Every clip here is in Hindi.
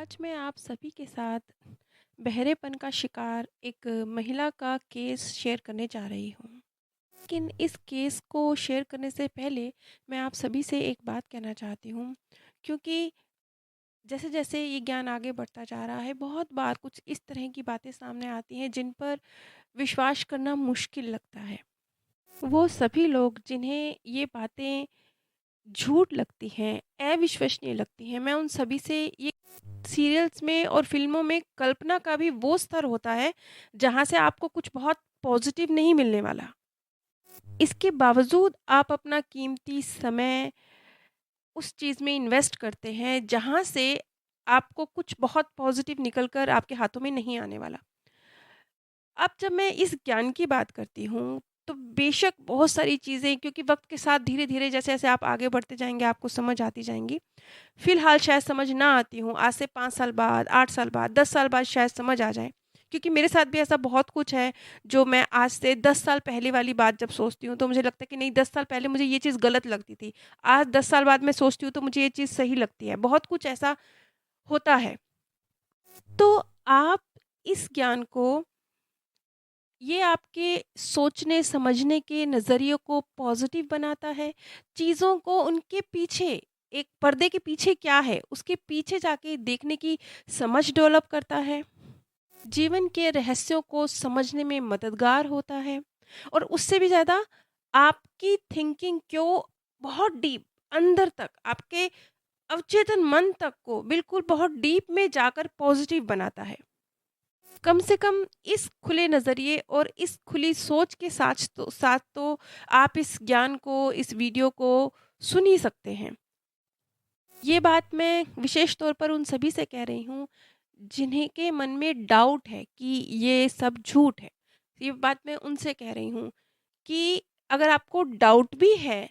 आज मैं आप सभी के साथ बहरेपन का शिकार एक महिला का केस शेयर करने जा रही हूँ। लेकिन इस केस को शेयर करने से पहले मैं आप सभी से एक बात कहना चाहती हूँ, क्योंकि जैसे-जैसे ये ज्ञान आगे बढ़ता जा रहा है, बहुत बार कुछ इस तरह की बातें सामने आती हैं जिन पर विश्वास करना मुश्किल लगता है। वो सभी लोग जिन्हें ये बातें झूठ लगती हैं, अविश्वसनीय लगती हैं, मैं उन सभी से ये सीरियल्स में और फ़िल्मों में कल्पना का भी वो स्तर होता है, जहाँ से आपको कुछ बहुत पॉज़िटिव नहीं मिलने वाला। इसके बावजूद आप अपना कीमती समय उस चीज़ में इन्वेस्ट करते हैं, जहाँ से आपको कुछ बहुत पॉज़िटिव निकल कर आपके हाथों में नहीं आने वाला। अब जब मैं इस ज्ञान की बात करती हूँ, तो बेशक बहुत सारी चीज़ें, क्योंकि वक़्त के साथ धीरे-धीरे जैसे-जैसे आप आगे बढ़ते जाएँगे, आपको समझ आती जाएँगी। फ़िलहाल शायद समझ ना आती हों, आज से 5 साल बाद, 8 साल बाद, 10 साल बाद शायद समझ आ जाए। क्योंकि मेरे साथ भी ऐसा बहुत कुछ है, जो मैं आज से 10 साल पहले वाली बात जब सोचती हूँ, तो मुझे लगता है कि नहीं, 10 साल पहले मुझे ये चीज़ गलत लगती थी। आज 10 साल बाद मैं सोचती हूँ, तो मुझे ये चीज़ सही लगती है। बहुत कुछ ऐसा होता है। तो आप इस ज्ञान को, ये आपके सोचने समझने के नज़रिए को पॉजिटिव बनाता है। चीज़ों को उनके पीछे, एक पर्दे के पीछे क्या है, उसके पीछे जाके देखने की समझ डेवलप करता है। जीवन के रहस्यों को समझने में मददगार होता है। और उससे भी ज़्यादा आपकी थिंकिंग को बहुत डीप अंदर तक, आपके अवचेतन मन तक को बिल्कुल बहुत डीप में जाकर पॉजिटिव बनाता है। कम से कम इस खुले नज़रिए और इस खुली सोच के साथ तो आप इस ज्ञान को, इस वीडियो को सुन ही सकते हैं। ये बात मैं विशेष तौर पर उन सभी से कह रही हूँ, जिन्हें के मन में डाउट है कि ये सब झूठ है। ये बात मैं उनसे कह रही हूँ कि अगर आपको डाउट भी है,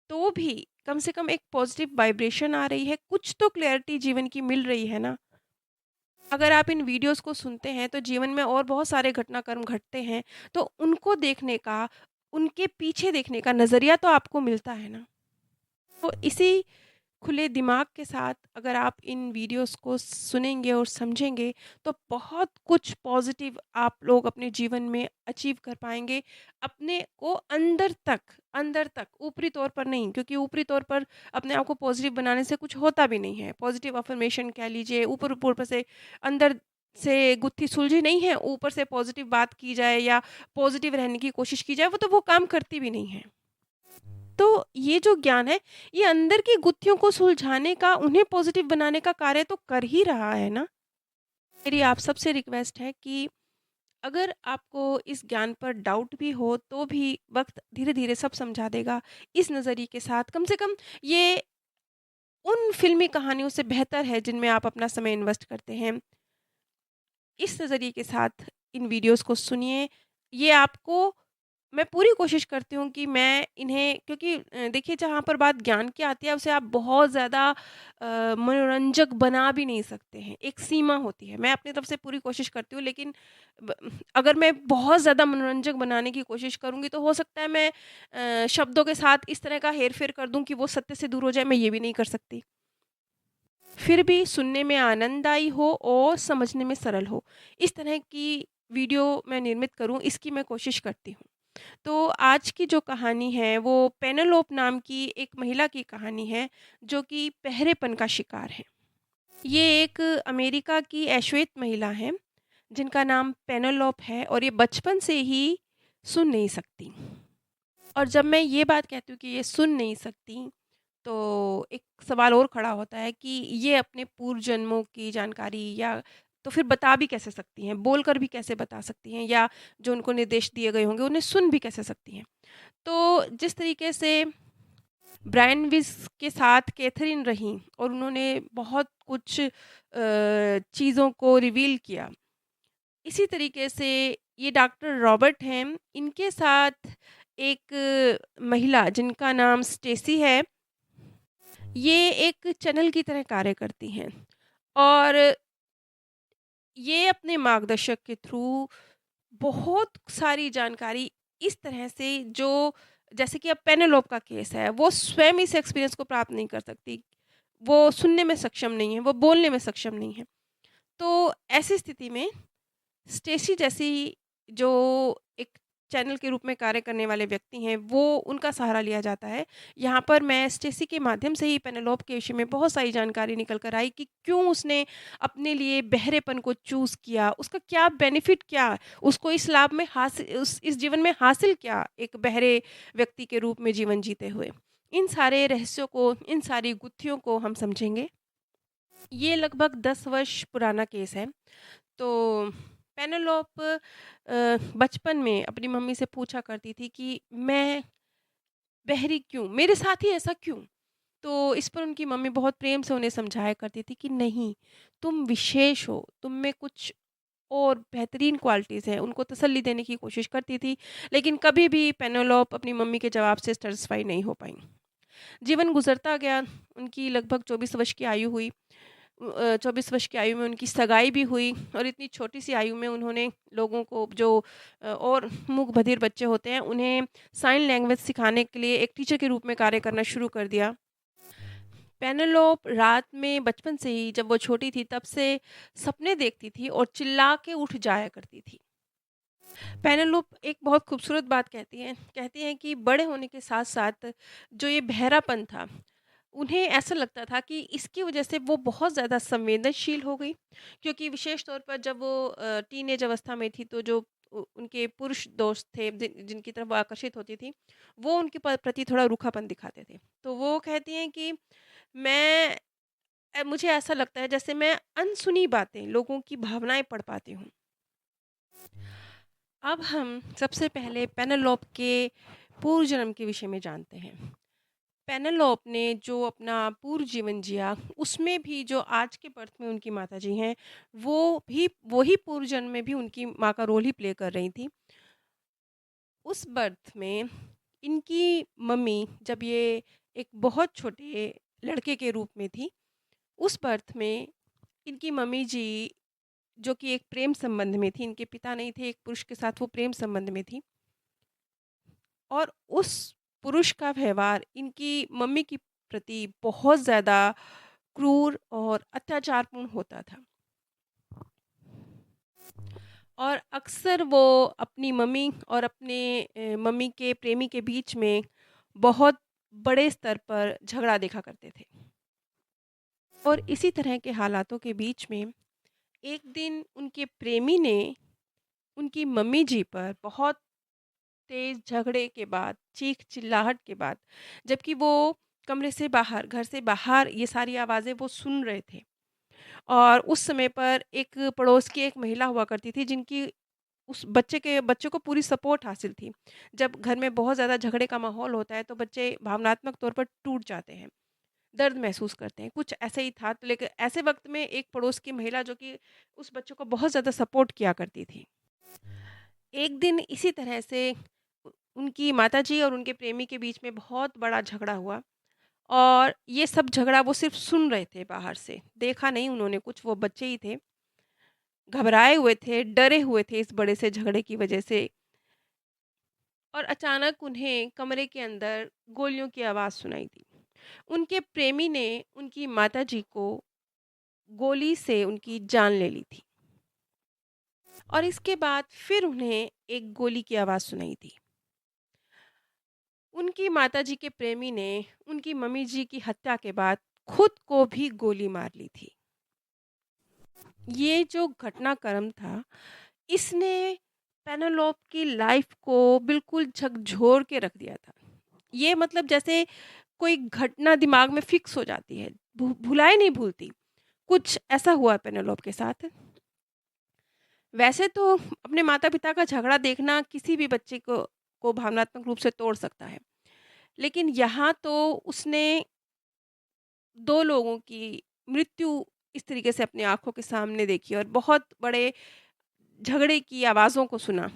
तो भी कम से कम एक पॉजिटिव वाइब्रेशन आ रही है, कुछ तो क्लैरिटी जीवन की मिल रही है ना। अगर आप इन वीडियोज़ को सुनते हैं, तो जीवन में और बहुत सारे घटनाक्रम घटते हैं, तो उनको देखने का, उनके पीछे देखने का नज़रिया तो आपको मिलता है ना। तो इसी खुले दिमाग के साथ अगर आप इन वीडियोस को सुनेंगे और समझेंगे, तो बहुत कुछ पॉजिटिव आप लोग अपने जीवन में अचीव कर पाएँगे। अपने को अंदर तक, ऊपरी तौर पर नहीं, क्योंकि ऊपरी तौर पर अपने आप को पॉजिटिव बनाने से कुछ होता भी नहीं है। पॉजिटिव अफ़र्मेशन कह लीजिए, ऊपर-ऊपर से अंदर से गुत्थी सुलझी नहीं है, ऊपर से पॉजिटिव बात की जाए या पॉजिटिव रहने की कोशिश की जाए, वो काम करती भी नहीं है। तो ये जो ज्ञान है, ये अंदर की गुत्थियों को सुलझाने का, उन्हें पॉज़िटिव बनाने का कार्य तो कर ही रहा है ना। मेरी आप सबसे रिक्वेस्ट है कि अगर आपको इस ज्ञान पर डाउट भी हो, तो भी वक़्त धीरे-धीरे सब समझा देगा। इस नज़रिए के साथ कम से कम ये उन फ़िल्मी कहानियों से बेहतर है जिनमें आप अपना समय इन्वेस्ट करते हैं। इस नज़रिए के साथ इन वीडियोज़ को सुनिए। ये आपको, मैं पूरी कोशिश करती हूँ कि मैं इन्हें, क्योंकि देखिए, जहाँ पर बात ज्ञान की आती है, उसे आप बहुत ज़्यादा मनोरंजक बना भी नहीं सकते हैं, एक सीमा होती है। मैं अपनी तरफ से पूरी कोशिश करती हूँ, लेकिन ब अगर मैं बहुत ज़्यादा मनोरंजक बनाने की कोशिश करूँगी, तो हो सकता है मैं शब्दों के साथ इस तरह का हेर-फेर कर दूँ कि वो सत्य से दूर हो जाए, मैं ये भी नहीं कर सकती। फिर भी सुनने में आनंददायी हो और समझने में सरल हो, इस तरह की वीडियो मैं निर्मित करूँ, इसकी मैं कोशिश करती हूँ। तो आज की जो कहानी है, वो पेनेलोप नाम की एक महिला की कहानी है, जो कि बहरेपन का शिकार है। ये एक अमेरिका की अश्वेत महिला हैं, जिनका नाम पेनेलोप है, और ये बचपन से ही सुन नहीं सकती। और जब मैं ये बात कहती हूँ कि ये सुन नहीं सकती, तो एक सवाल और खड़ा होता है कि ये अपने पूर्व जन्मों की जानकारी, या तो फिर बता भी कैसे सकती हैं? बोलकर भी कैसे बता सकती हैं, या जो उनको निर्देश दिए गए होंगे, उन्हें सुन भी कैसे सकती हैं? तो जिस तरीके से ब्रायन विस के साथ कैथरीन रहीं और उन्होंने बहुत कुछ चीज़ों को रिवील किया, इसी तरीके से ये डॉक्टर रॉबर्ट हैं, इनके साथ एक महिला जिनका नाम स्टेसी है, ये एक चैनल की तरह कार्य करती हैं। और ये अपने मार्गदर्शक के थ्रू बहुत सारी जानकारी इस तरह से, जो जैसे कि अब पेनेलोप का केस है, वो स्वयं इस एक्सपीरियंस को प्राप्त नहीं कर सकती। वो सुनने में सक्षम नहीं है, वो बोलने में सक्षम नहीं है। तो ऐसी स्थिति में स्टेसी जैसी जो एक चैनल के रूप में कार्य करने वाले व्यक्ति हैं, वो उनका सहारा लिया जाता है। यहाँ पर मैं स्टेसी के माध्यम से ही पेनेलोप के विषय में बहुत सारी जानकारी निकल कर आई कि क्यों उसने अपने लिए बहरेपन को चूज़ किया, उसका क्या बेनिफिट क्या, उसको इस लाभ में इस जीवन में हासिल क्या एक बहरे व्यक्ति के रूप में जीवन जीते हुए। इन सारे रहस्यों को, इन सारी गुत्थियों को हम समझेंगे। ये लगभग 10 वर्ष पुराना केस है। तो पेनेलोप बचपन में अपनी मम्मी से पूछा करती थी कि मैं बहरी क्यों? मेरे साथ ही ऐसा क्यों? तो इस पर उनकी मम्मी बहुत प्रेम से उन्हें समझाया करती थी कि नहीं, तुम विशेष हो, तुम में कुछ और बेहतरीन क्वालिटीज़ हैं, उनको तसल्ली देने की कोशिश करती थी, लेकिन कभी भी पेनेलोप अपनी मम्मी के जवाब से सैटिस्फाई नहीं हो पाईं। जीवन गुज़रता गया, उनकी लगभग 24 वर्ष की आयु हुई। 24 वर्ष की आयु में उनकी सगाई भी हुई और इतनी छोटी-सी आयु में उन्होंने लोगों को जो और मूक बधिर बच्चे होते हैं, उन्हें साइन लैंग्वेज सिखाने के लिए एक टीचर के रूप में कार्य करना शुरू कर दिया। पेनेलोप रात में बचपन से ही जब वो छोटी थी तब से सपने देखती थी और चिल्ला के उठ जाया करती थी। पेनेलोप एक बहुत खूबसूरत बात कहती हैं कि बड़े होने के साथ-साथ जो ये बहरापन था, उन्हें ऐसा लगता था कि इसकी वजह से वो बहुत ज़्यादा संवेदनशील हो गई, क्योंकि विशेष तौर पर जब वो टीनेज अवस्था में थी तो जो उनके पुरुष दोस्त थे जिनकी तरफ वो आकर्षित होती थी, वो उनके प्रति थोड़ा रूखापन दिखाते थे। तो वो कहती हैं कि मैं मुझे ऐसा लगता है जैसे मैं अनसुनी बातें, लोगों की भावनाएँ पढ़ पाती हूँ। अब हम सबसे पहले पेनेलोप के पूर्व जन्म के विषय में जानते हैं। पेनेलोप ने जो अपना पूर्व जीवन जिया, उसमें भी जो आज के बर्थ में उनकी माताजी हैं, वही पूर्व जन्म में भी उनकी माँ का रोल ही प्ले कर रही थी। उस बर्थ में इनकी मम्मी जब ये एक बहुत छोटे लड़के के रूप में थी, उस बर्थ में इनकी मम्मी जी जो कि एक प्रेम संबंध में थी, इनके पिता नहीं थे, एक पुरुष के साथ वो प्रेम संबंध में थी और उस पुरुष का व्यवहार इनकी मम्मी के प्रति बहुत ज़्यादा क्रूर और अत्याचारपूर्ण होता था। और अक्सर वो अपनी मम्मी और अपने मम्मी के प्रेमी के बीच में बहुत बड़े स्तर पर झगड़ा देखा करते थे। और इसी तरह के हालातों के बीच में एक दिन उनके प्रेमी ने उनकी मम्मी जी पर बहुत तेज़ झगड़े के बाद, चीख-चिल्लाहट के बाद, जबकि वो कमरे से बाहर, घर से बाहर ये सारी आवाज़ें वो सुन रहे थे। और उस समय पर एक पड़ोस की एक महिला हुआ करती थी जिनकी उस बच्चे को पूरी सपोर्ट हासिल थी। जब घर में बहुत ज़्यादा झगड़े का माहौल होता है तो बच्चे भावनात्मक तौर पर टूट जाते हैं, दर्द महसूस करते हैं। कुछ ऐसा ही था, तो लेकिन ऐसे वक़्त में एक पड़ोस की महिला जो कि उस बच्चे को बहुत ज़्यादा सपोर्ट किया करती थी। एक दिन इसी तरह से उनकी माताजी और उनके प्रेमी के बीच में बहुत बड़ा झगड़ा हुआ और ये सब झगड़ा वो सिर्फ़ सुन रहे थे बाहर से, देखा नहीं उन्होंने कुछ, वो बच्चे ही थे। घबराए हुए थे, डरे हुए थे इस बड़े से झगड़े की वजह से और अचानक उन्हें कमरे के अंदर गोलियों की आवाज़ सुनाई दी। उनके प्रेमी ने उनकी माताजी को गोली से उनकी जान ले ली थी और इसके बाद फिर उन्हें एक गोली की आवाज़ सुनाई दी। उनकी माताजी के प्रेमी ने उनकी मम्मी जी की हत्या के बाद खुद को भी गोली मार ली थी। ये जो घटनाक्रम था, इसने पेनेलोप की लाइफ़ को बिल्कुल झकझोर के रख दिया था। ये मतलब जैसे कोई घटना दिमाग में फ़िक्स हो जाती है, भुलाए नहीं भूलती। कुछ ऐसा हुआ पेनेलोप के साथ। वैसे तो अपने माता-पिता का झगड़ा देखना किसी भी बच्चे को भावनात्मक रूप से तोड़ सकता है। लेकिन यहाँ तो उसने 2 लोगों की मृत्यु इस तरीके से अपनी आँखों के सामने देखी और बहुत बड़े झगड़े की आवाज़ों को सुना।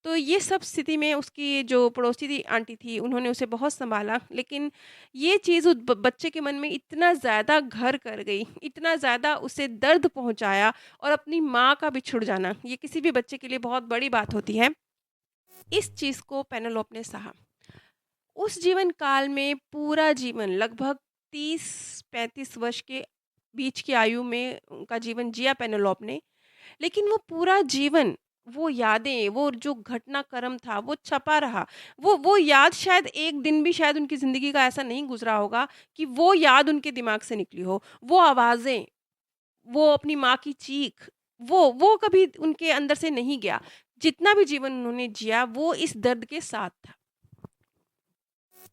तो ये सब स्थिति में उसकी जो पड़ोसी थी आंटी थी, उन्होंने उसे बहुत सँभाला, लेकिन ये चीज़ उस बच्चे के मन में इतना ज़्यादा घर कर गई, इतना ज़्यादा उसे दर्द पहुँचाया और अपनी माँ का बिछुड़ जाना, ये किसी भी बच्चे के लिए बहुत बड़ी बात होती है। इस चीज़ को पेनेलोप ने सहा। उस जीवन काल में पूरा जीवन लगभग 30-35 वर्ष के बीच की आयु में उनका जीवन जिया पेनेलोप ने, लेकिन वो पूरा जीवन, वो यादें, वो जो घटनाक्रम था, वो छपा रहा। वो याद शायद एक दिन भी शायद उनकी ज़िंदगी का ऐसा नहीं गुज़रा होगा कि वो याद उनके दिमाग से निकली हो। वो आवाज़ें, वो अपनी माँ की चीख, वो कभी उनके अंदर से नहीं गया। जितना भी जीवन उन्होंने जिया, वो इस दर्द के साथ था।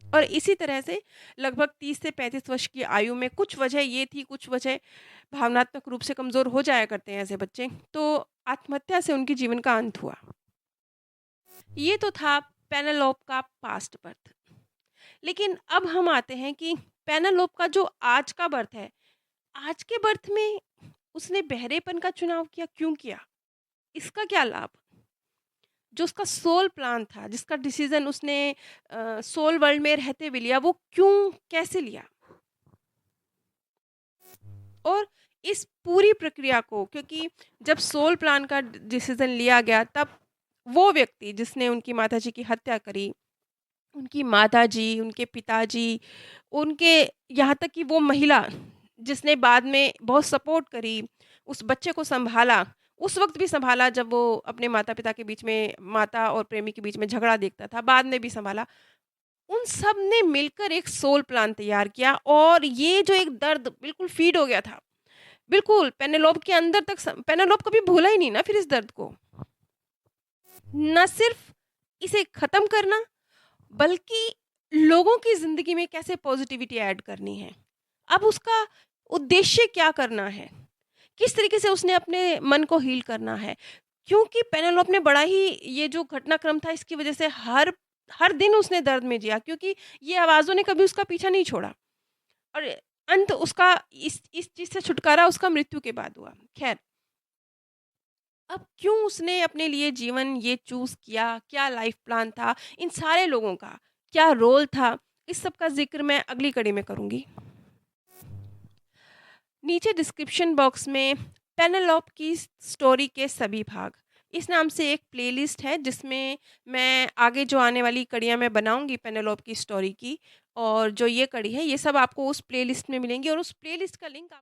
और इसी तरह से लगभग 30 से 35 वर्ष की आयु में कुछ वजह ये थी, कुछ वजह भावनात्मक रूप से कमज़ोर हो जाया करते हैं ऐसे बच्चे, तो आत्महत्या से उनके जीवन का अंत हुआ। ये तो था पेनेलोप का पास्ट बर्थ। लेकिन अब हम आते हैं कि पेनेलोप का जो आज का बर्थ है, आज के बर्थ में उसने बहरेपन का चुनाव किया, क्यों किया? इसका क्या लाभ? जो उसका सोल प्लान था, जिसका डिसीज़न उसने सोल वर्ल्ड में रहते हुए लिया, वो क्यों, कैसे लिया? और इस पूरी प्रक्रिया को, क्योंकि जब सोल प्लान का डिसीज़न लिया गया, तब वो व्यक्ति जिसने उनकी माताजी की हत्या करी, उनकी माताजी, उनके पिताजी, उनके, यहाँ तक कि वो महिला जिसने बाद में बहुत सपोर्ट करी, उस बच्चे को सँभाला, उस वक़्त भी सँभाला जब वो अपने माता-पिता के बीच में, माता और प्रेमी के बीच में झगड़ा देखता था, बाद में भी सँभाला। उन सब ने मिलकर एक सोल प्लान तैयार किया, और ये जो एक दर्द बिल्कुल फ़ीड हो गया था, बिल्कुल पेनेलोप के अंदर तक पेनेलोप कभी भूला ही नहीं ना फिर इस दर्द को। ना सिर्फ़ इसे ख़त्म करना, बल्कि लोगों की ज़िंदगी में कैसे पॉज़िटिविटी ऐड करनी है। अब उसका उद्देश्य क्या करना है? किस तरीके से उसने अपने मन को हील करना है? क्योंकि पेनेलोप ने बड़ा ही, ये जो घटनाक्रम था इसकी वज़ह से हर हर दिन उसने दर्द में जिया, क्योंकि ये आवाज़ों ने कभी उसका पीछा नहीं छोड़ा, और अंत उसका इस चीज़ से छुटकारा उसका मृत्यु के बाद हुआ। ख़ैर, अब क्यों उसने अपने लिए जीवन ये चूज़ किया? क्या लाइफ़ प्लान था? इन सारे लोगों का क्या रोल था? इस सब का ज़िक्र मैं अगली कड़ी में करूँगी। नीचे डिस्क्रिप्शन बॉक्स में पेनेलोप की स्टोरी के सभी भाग, इस नाम से एक प्लेलिस्ट है, जिसमें मैं आगे जो आने वाली कड़ियाँ मैं बनाऊँगी पेनेलोप की स्टोरी की, और जो ये कड़ी है, ये सब आपको उस प्लेलिस्ट में मिलेंगी, और उस प्लेलिस्ट का लिंक आप